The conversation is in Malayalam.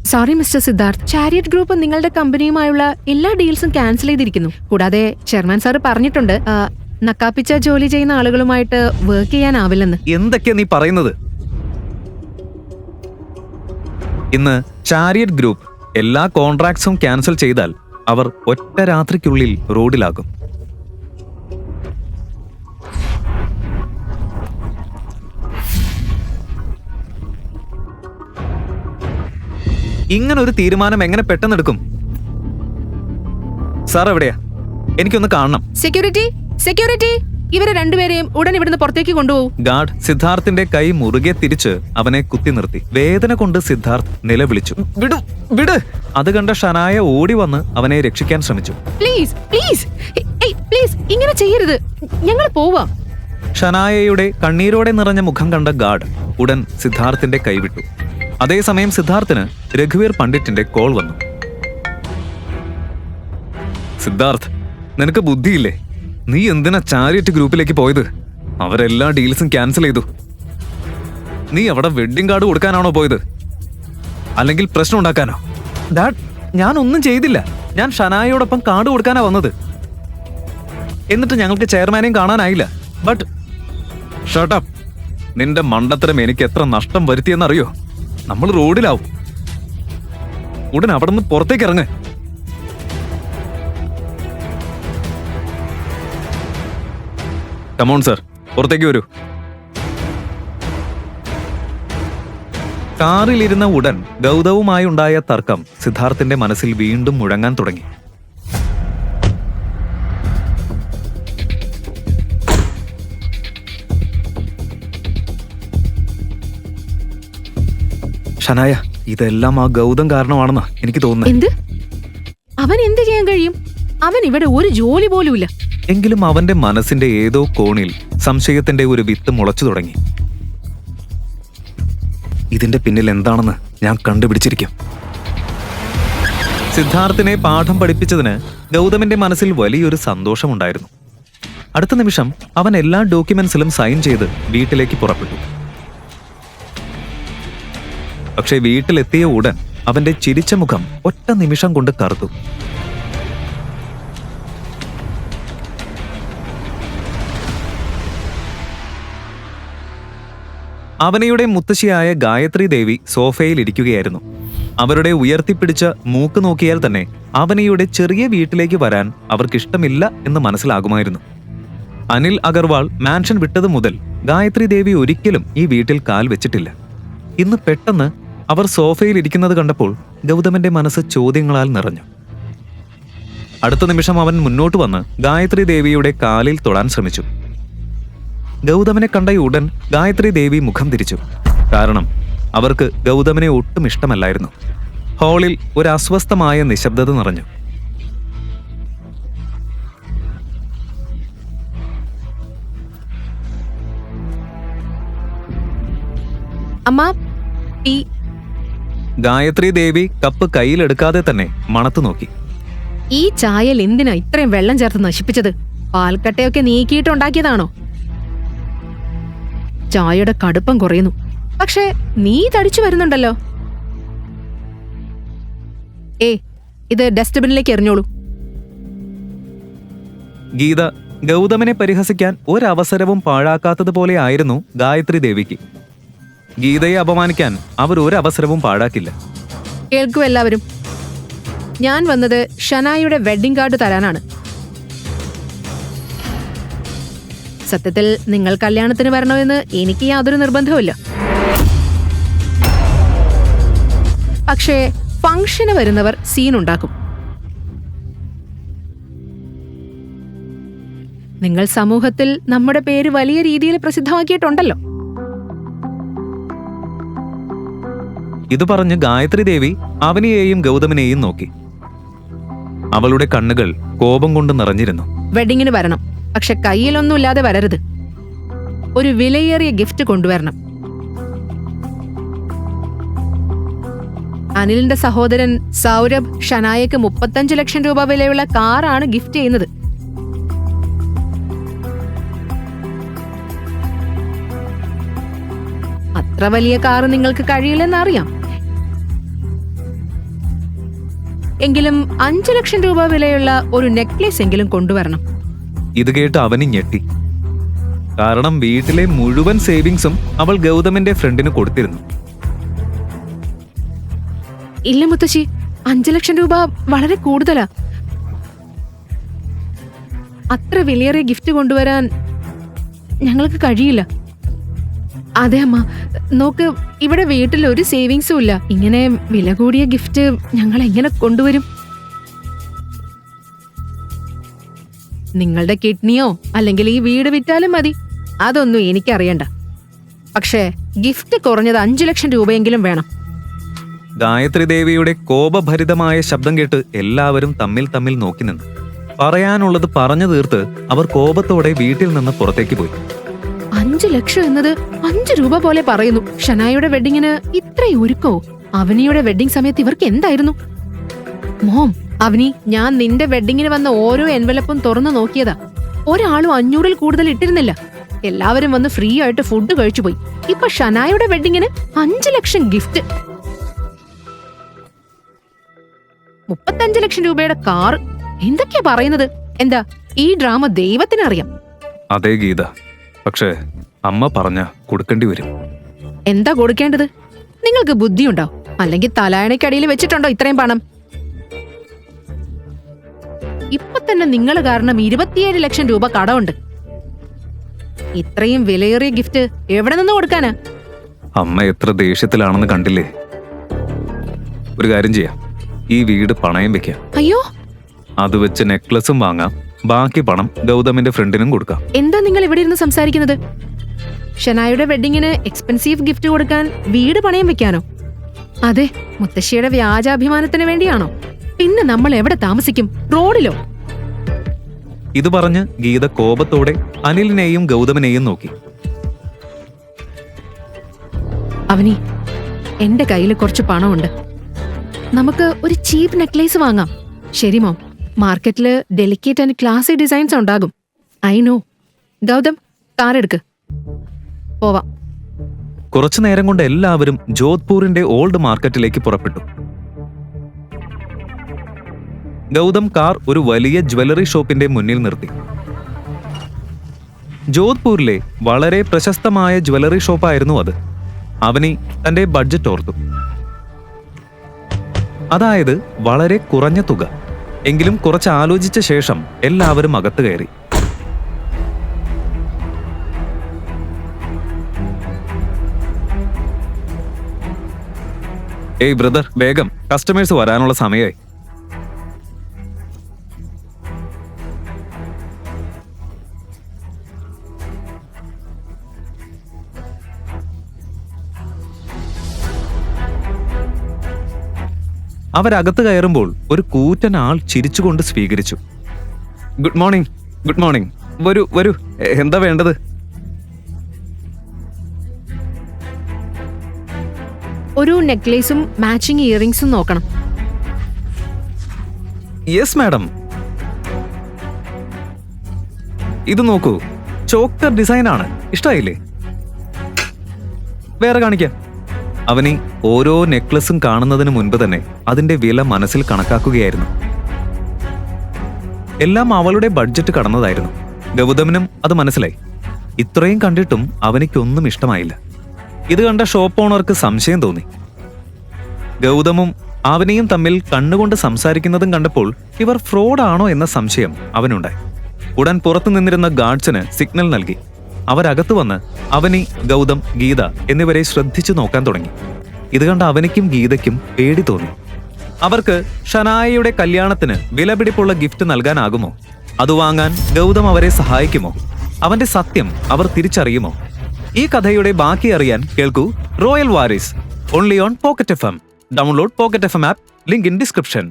Sorry mister Siddharth, chariot group നിങ്ങളുടെ കമ്പനിയുമായുള്ള എല്ലാ ഡീൽസും ക്യാൻസൽ ചെയ്തിരിക്കുന്നു. കൂടാതെ ചെയർമാൻ സാർ പറഞ്ഞിട്ടുണ്ട് നക്കാപ്പിച്ച ജോലി ചെയ്യുന്ന ആളുകളുമായിട്ട് വർക്ക് ചെയ്യാനാവില്ലെന്ന്. എന്തൊക്കെയാ നീ പറയുന്നത്? ഇന്ന് ചാരിയറ്റ് ഗ്രൂപ്പ് എല്ലാ കോൺട്രാക്ട്സും ക്യാൻസൽ ചെയ്താൽ അവർ ഒറ്റ രാത്രിക്കുള്ളിൽ റോഡിലാകും. ഇങ്ങനൊരു തീരുമാനം എങ്ങനെ പെട്ടെന്നെടുക്കും? സാർ എവിടെയാ? എനിക്കൊന്ന് കാണണം. സെക്യൂരിറ്റി, സെക്യൂരിറ്റി, ഇവരെ രണ്ടുപേരെയും ഉടൻ ഇവിടുന്ന് പുറത്തേക്ക് കൊണ്ടുപോകും. ഗാർഡ് സിദ്ധാർത്ഥിന്റെ കൈ മുറുകെ തിരിച്ച് അവനെ കുത്തി നിർത്തി. വേദന കൊണ്ട് സിദ്ധാർത്ഥ് നിലവിളിച്ചു, വിടു വിട്. അത് കണ്ട ഷനായ ഓടി വന്ന് അവനെ രക്ഷിക്കാൻ ശ്രമിച്ചു. പ്ലീസ് പ്ലീസ് പ്ലീസ്, ഇങ്ങനെ ചെയ്യരുത്, ഞങ്ങൾ പോവാം. ഷനായയുടെ കണ്ണീരോടെ നിറഞ്ഞ മുഖം കണ്ട ഗാർഡ് ഉടൻ സിദ്ധാർത്ഥിന്റെ കൈവിട്ടു. അതേസമയം സിദ്ധാർത്ഥിന് രഘുവീർ പണ്ഡിറ്റിന്റെ കോൾ വന്നു. സിദ്ധാർത്ഥ്, നിനക്ക് ബുദ്ധിയില്ലേ? നീ എന്തിനാ ചാരിയറ്റ് ഗ്രൂപ്പിലേക്ക് പോയത്? അവരെല്ലാ ഡീൽസും ക്യാൻസൽ ചെയ്തു. നീ അവിടെ വെഡ്ഡിംഗ് കാർഡ് കൊടുക്കാനാണോ പോയത്, അല്ലെങ്കിൽ പ്രശ്നം ഉണ്ടാക്കാനോ? ഡാഡ്, ഞാനൊന്നും ചെയ്തില്ല. ഞാൻ ഷനായയോടൊപ്പം കാർഡ് കൊടുക്കാനാ വന്നത്. എന്നിട്ട് ഞങ്ങൾക്ക് ചെയർമാനെയും കാണാനായില്ല. But shut up. നിന്റെ മണ്ടത്തരം എനിക്ക് എത്ര നഷ്ടം വരുത്തിയെന്നറിയോ? നമ്മൾ റോഡിലാവും. ഉടൻ അവിടെ നിന്ന് പുറത്തേക്ക് ഇറങ്ങ്. കമോൺ സർ, പുറത്തേക്ക് വരൂ. കാറിലിരുന്ന ഉടൻ ഗൗതവുമായി ഉണ്ടായ തർക്കം സിദ്ധാർത്ഥിന്റെ മനസ്സിൽ വീണ്ടും മുഴങ്ങാൻ തുടങ്ങി. ഷനായ, ഇതെല്ലാം ആ ഗൗതം കാരണമാണെന്നാ എനിക്ക് തോന്നുന്നത്. എന്ത്? അവൻ എന്ത് ചെയ്യാൻ കഴിയും? അവൻ ഇവിടെ ഒരു ജോലി പോലുമില്ല. എങ്കിലും അവന്റെ മനസ്സിന്റെ ഏതോ കോണിൽ സംശയത്തിന്റെ ഒരു വിത്ത് മുളച്ചു തുടങ്ങി. ഇതിന്റെ പിന്നിൽ എന്താണെന്ന് ഞാൻ കണ്ടുപിടിച്ചിരിക്കും. സിദ്ധാർത്ഥിനെ പാഠം പഠിപ്പിച്ചതിന് ഗൗതമിന്റെ മനസ്സിൽ വലിയൊരു സന്തോഷമുണ്ടായിരുന്നു. അടുത്ത നിമിഷം അവൻ എല്ലാ ഡോക്യുമെന്റ്സിലും സൈൻ ചെയ്ത് വീട്ടിലേക്ക് പുറപ്പെട്ടു. പക്ഷേ വീട്ടിലെത്തിയ ഉടൻ അവന്റെ ചിരിച്ച മുഖം ഒറ്റ നിമിഷം കൊണ്ട് കറുത്തു. അവനയുടെ മുത്തശ്ശിയായ ഗായത്രി ദേവി സോഫയിൽ ഇരിക്കുകയായിരുന്നു. അവരുടെ ഉയർത്തിപ്പിടിച്ച മൂക്ക് നോക്കിയാൽ തന്നെ അവനയുടെ ചെറിയ വീട്ടിലേക്ക് വരാൻ അവർക്കിഷ്ടമില്ല എന്ന് മനസ്സിലാകുമായിരുന്നു. അനിൽ അഗർവാൾ മാൻഷൻ വിട്ടതു മുതൽ ഗായത്രി ദേവി ഒരിക്കലും ഈ വീട്ടിൽ കാൽ വെച്ചിട്ടില്ല. ഇന്ന് പെട്ടെന്ന് അവർ സോഫയിൽ ഇരിക്കുന്നത് കണ്ടപ്പോൾ ഗൗതമന്റെ മനസ്സ് ചോദ്യങ്ങളാൽ നിറഞ്ഞു. അടുത്ത നിമിഷം അവൻ മുന്നോട്ട് വന്ന് ഗായത്രി ദേവിയുടെ കാലിൽ തൊടാൻ ശ്രമിച്ചു. ഗൗതമനെ കണ്ട ഉടൻ ഗായത്രി ദേവി മുഖം തിരിച്ചു. കാരണം അവർക്ക് ഗൗതമനെ ഒട്ടും ഇഷ്ടമല്ലായിരുന്നു. ഹാളിൽ ഒരു അസ്വസ്ഥമായ നിശബ്ദത നിറഞ്ഞു. അമ്മ, ഗായത്രി ദേവി കപ്പ് കയ്യിലെടുക്കാതെ തന്നെ മണത്തു നോക്കി. ഈ ചായയിൽ എന്തിനാ ഇത്രയും വെള്ളം ചേർത്ത് നശിപ്പിച്ചത്? പാൽക്കട്ടയൊക്കെ നീക്കിയിട്ടുണ്ടാക്കിയതാണോ? ചായയുടെ കടുപ്പം കുറയുന്നു, പക്ഷേ നീ തടിച്ചു വരുന്നുണ്ടല്ലോ. ഇത് ഡസ്റ്റ്ബിനിലേക്ക് എറിഞ്ഞോളൂ. ഗീത ഗൗതമനെ പരിഹസിക്കാൻ ഒരവസരവും പാഴാക്കാത്തതുപോലെ ആയിരുന്നു ഗായത്രി ദേവിക്ക്. ഗീതയെ അപമാനിക്കാൻ അവർ ഒരവസരവും പാഴാക്കില്ല. കേൾക്കൂ എല്ലാവരും, ഞാൻ വന്നത് ഷനായുടെ വെഡ്ഡിംഗ് കാർഡ് തരാനാണ്. സത്യത്തിൽ നിങ്ങൾ കല്യാണത്തിന് വരണമെന്ന് എനിക്ക് യാതൊരു നിർബന്ധവുമില്ല. പക്ഷേ ഫംഗ്ഷന് വരുന്നവർ സീനുണ്ടാക്കും. നിങ്ങൾ സമൂഹത്തിൽ നമ്മുടെ പേര് വലിയ രീതിയിൽ പ്രസിദ്ധമാക്കിയിട്ടുണ്ടല്ലോ. ഇത് പറഞ്ഞ് ഗായത്രി ദേവി അവനെയും ഗൗതമനെയും നോക്കി. അവളുടെ കണ്ണുകൾ കോപം കൊണ്ട് നിറഞ്ഞിരുന്നു. വെഡിങ്ങിന് വരണം, പക്ഷെ കയ്യിലൊന്നുമില്ലാതെ വരരുത്. ഒരു വിലയേറിയ ഗിഫ്റ്റ് കൊണ്ടുവരണം. അനിലിന്റെ സഹോദരൻ സൗരഭ് ഷനായക്ക് 35 ലക്ഷം രൂപ വിലയുള്ള കാറാണ് ഗിഫ്റ്റ് ചെയ്യുന്നത്. അത്ര വലിയ കാറ് നിങ്ങൾക്ക് കഴിയില്ലെന്നറിയാം. എങ്കിലും 5 ലക്ഷം രൂപ വിലയുള്ള ഒരു നെക്ലേസ് എങ്കിലും കൊണ്ടുവരണം. ഇത് കേട്ട് അവനി ഞെട്ടി. കാരണം വീട്ടിലെ മുഴുവൻ സേവിങ്സും അവൾ ഗൗതമിന്റെ ഫ്രണ്ടിന് കൊടുത്തിരുന്നു. ഇല്ല മുത്തശ്ശി, 5 ലക്ഷം രൂപ വളരെ കൂടുതലാ. അത്ര വിലയേറിയ ഗിഫ്റ്റ് കൊണ്ടുവരാൻ ഞങ്ങൾക്ക് കഴിയില്ല. അതെ അമ്മ, നോക്ക്, ഇവിടെ വീട്ടിൽ ഒരു സേവിങ്സും ഇല്ല. ഇങ്ങനെ വില കൂടിയ ഗിഫ്റ്റ് ഞങ്ങൾ എങ്ങനെ കൊണ്ടുവരും? നിങ്ങളുടെ കിഡ്നിയോ അല്ലെങ്കിൽ ഈ വീട് വിറ്റാലും മതി, അതൊന്നും എനിക്കറിയണ്ട. പക്ഷേ ഗിഫ്റ്റ് കുറഞ്ഞത് 5 ലക്ഷം രൂപയെങ്കിലും വേണം. ഗായത്രി ദേവിയുടെ കോപഭരിതമായ ശബ്ദം കേട്ട് എല്ലാവരും തമ്മിൽ തമ്മിൽ നോക്കി നിന്നു. പറയാനുള്ളത് പറഞ്ഞു തീർത്ത് അവർ കോപത്തോടെ വീട്ടിൽ നിന്ന് പുറത്തേക്ക് പോയി. 5 ലക്ഷം എന്നത് 5 രൂപ പോലെ പറയുന്നു. ഷനായുടെ വെഡിങ്ങിന് ഇത്രയും ഒരുക്കോ? അവനിയുടെ വെഡിങ് സമയത്ത് ഇവർക്ക് എന്തായിരുന്നു? മോം, അവനി, ഞാൻ നിന്റെ വെഡിങ്ങിന് വന്ന ഓരോ എൻവലപ്പും തുറന്നു നോക്കിയതാ. ഒരാളും 500-ൽ കൂടുതൽ ഇട്ടിരുന്നില്ല. എല്ലാവരും വന്ന് ഫ്രീ ആയിട്ട് ഫുഡ് കഴിച്ചു പോയി. ഇപ്പൊ ഷനായുടെ വെഡിങ്ങിന് 5 ലക്ഷം ഗിഫ്റ്റ്, 35 ലക്ഷം രൂപയുടെ കാർ. എന്തൊക്കെയാ പറയുന്നത്? എന്താ ഈ ഡ്രാമ ദൈവത്തിനറിയാം. അതേ ഗീത, പക്ഷേ അമ്മ പറഞ്ഞ കൊടുക്കേണ്ടി വരും. എന്താ കൊടുക്കേണ്ടത്? നിങ്ങൾക്ക് ബുദ്ധിയുണ്ടോ? അല്ലെങ്കിൽ തലായണയ്ക്കടിയിൽ വെച്ചിട്ടുണ്ടോ ഇത്രയും പണം? ഇപ്പൊ തന്നെ നിങ്ങൾ കാരണം 27 ലക്ഷം രൂപ കടമുണ്ട്. ഇത്രയും വിലയേറിയ ഗിഫ്റ്റ് എവിടെ നിന്ന് കൊടുക്കാനാ? അമ്മ എത്ര ദേഷ്യത്തിലാണെന്ന് കണ്ടില്ലേ? ഒരു കാര്യം ചെയ്യാം, ഈ വീട് പണയം വെക്കാം. അയ്യോ, അത് വെച്ച് നെക്ലസും വാങ്ങാം. ബാക്കി പണം ഗൗതമിന്റെ ഫ്രണ്ടിനും കൊടുക്കാം. എന്താ നിങ്ങൾ ഇവിടെ ഇരുന്ന് സംസാരിക്കുന്നത്? ഷനായുടെ വെഡിങ്ങിന് എക്സ്പെൻസീവ് ഗിഫ്റ്റ് കൊടുക്കാൻ വീട് പണയം വെക്കാനോ? അതെ, മുത്തശ്ശിയുടെ വ്യാജാഭിമാനത്തിന് വേണ്ടിയാണോ? പിന്നെ നമ്മൾ എവിടെ താമസിക്കും? റോഡിലോ? ഇത് പറഞ്ഞ് ഗീത കോപത്തോടെ അനിലിനെയും ഗൗതമിനെയും നോക്കി. അവനി, എന്റെ കയ്യിൽ കുറച്ച് പണമുണ്ട്. നമുക്ക് ഒരു ചീപ്പ് നെക്ലേസ് വാങ്ങാം. ശരി മോം, മാർക്കറ്റില് ഡെലിക്കേറ്റ് ആൻഡ് ക്ലാസി ഡിസൈൻസ് ഉണ്ടാകും. I know. ഗൗതം, കാറെടുക്ക്, പോവാം. കുറച്ചു നേരം കൊണ്ട് എല്ലാവരും ജോധ്പൂരിന്റെ ഓൾഡ് മാർക്കറ്റിലേക്ക് പുറപ്പെട്ടു. ഗൗതം കാർ ഒരു വലിയ ജ്വല്ലറി ഷോപ്പിന്റെ മുന്നിൽ നിർത്തി. ജോധ്പൂരിലെ വളരെ പ്രശസ്തമായ ജ്വല്ലറി ഷോപ്പായിരുന്നു അത്. അവനി തന്റെ ബഡ്ജറ്റ് ഓർത്തു. അതായത് വളരെ കുറഞ്ഞ തുക. എങ്കിലും കുറച്ച് ആലോചിച്ച ശേഷം എല്ലാവരും അകത്ത് കയറി. ഏയ് ബ്രദർ, വേഗം, കസ്റ്റമേഴ്സ് വരാനുള്ള സമയമായി. അവരകത്ത് കയറുമ്പോൾ ഒരു കൂറ്റൻ ആൾ ചിരിച്ചുകൊണ്ട് സ്വീകരിച്ചു. Good morning, good morning. വരൂ വരൂ, എന്താ വേണ്ടത്? ഒരു നെക്ലേസും മാച്ചിങ് ഇയറിംഗ്സും നോക്കണം. Yes madam. ഇത് നോക്കൂ, ചോക്കർ ഡിസൈൻ ആണ്. ഇഷ്ടായില്ലേ? വേറെ കാണിക്കാം. അവനി ഓരോ നെക്ലസും കാണുന്നതിന് മുൻപ് തന്നെ അതിന്റെ വില മനസ്സിൽ കണക്കാക്കുകയായിരുന്നു. എല്ലാം അവളുടെ ബഡ്ജറ്റ് കടന്നതായിരുന്നു. ഗൗതമിനും അത് മനസ്സിലായി. ഇത്രയും കണ്ടിട്ടും അവനിക്കൊന്നും ഇഷ്ടമായില്ല. ഇത് കണ്ട ഷോപ്പ് ഓണർക്ക് സംശയം തോന്നി. ഗൗതമും അവനെയും തമ്മിൽ കണ്ണുകൊണ്ട് സംസാരിക്കുന്നതും കണ്ടപ്പോൾ ഇവർ ഫ്രോഡാണോ എന്ന സംശയം അവനുണ്ടായി. ഉടൻ പുറത്തു നിന്നിരുന്ന ഗാർഡ്സിന് സിഗ്നൽ നൽകി. അവരകത്ത് വന്ന് അവനി, ഗൗതം, ഗീത എന്നിവരെ ശ്രദ്ധിച്ചു നോക്കാൻ തുടങ്ങി. ഇത് കണ്ട അവനിക്കും ഗീതയ്ക്കും പേടി തോന്നി. അവർക്ക് ഷനായയുടെ കല്യാണത്തിന് വിലപിടിപ്പുള്ള ഗിഫ്റ്റ് നൽകാനാകുമോ? അത് വാങ്ങാൻ ഗൗതം അവരെ സഹായിക്കുമോ? അവന്റെ സത്യം അവർ തിരിച്ചറിയുമോ? ഈ കഥയുടെ ബാക്കി അറിയാൻ കേൾക്കൂ royal Waris, only on pocket FM. Download pocket FM app, link in description.